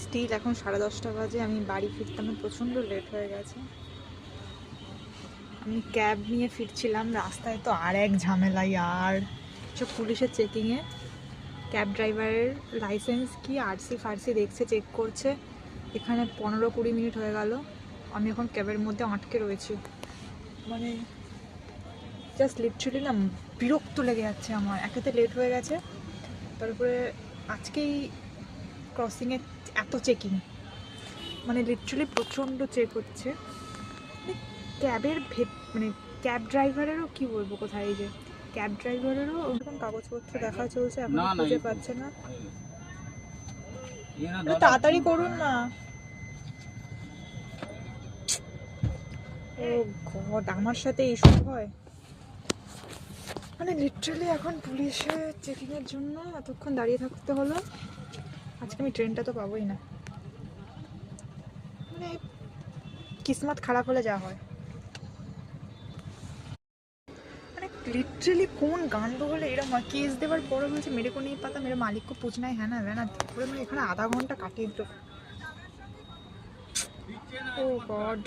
Still এখন 10:30 বাজে, আমি বাড়ি ফিরতে আমার প্রচণ্ড লেট হয়ে গেছে। আমি ক্যাব নিয়ে ফিরছিলাম, রাস্তায় তো আর এক ঝামেলাই, আর সব পুলিশের চেকিংয়ে ক্যাব ড্রাইভারের লাইসেন্স কি আরসি ফারসি দেখছে, চেক করছে। এখানে 15-20 মিনিট হয়ে গেল, আমি এখন ক্যাবের মধ্যে আটকে রয়েছি। মানে জাস্ট লিটারালি না বিরক্ত লেগে যাচ্ছে আমার, একেতে লেট হয়ে গেছে, তারপরে আজকেই ক্রসিংয়ে এত চেকিং, মানে লিটারালি প্রচণ্ড চেক হচ্ছে। ক্যাবের মানে ক্যাব ড্রাইভারেরও কি বলবো, কোথায় এই যে ক্যাব ড্রাইভারেরও ওরকম কাগজপত্র দেখা চলছে, এখন খুঁজে পাচ্ছে না। তাড়াতাড়ি করুন না। ও গড, আমার সাথে এইসব হয়? মানে লিটারালি এখন পুলিশের চেকিংয়ের জন্য এতক্ষণ দাঁড়িয়ে থাকতে হলো। আজকে আমি ট্রেনটা তো পাবোই না, মানে কিসমত খারাপ হলে যা হয়। মানে লিটারালি কোন গান্ড হলে এরকম হয়? কেস দেওয়ার পরে বলছে মেরে को नहीं पता, मेरे मालिक को पूछना है, হ্যাঁ না না করে, মানে এখানে আধা ঘন্টা কাটিয়ে দিল। ও গড।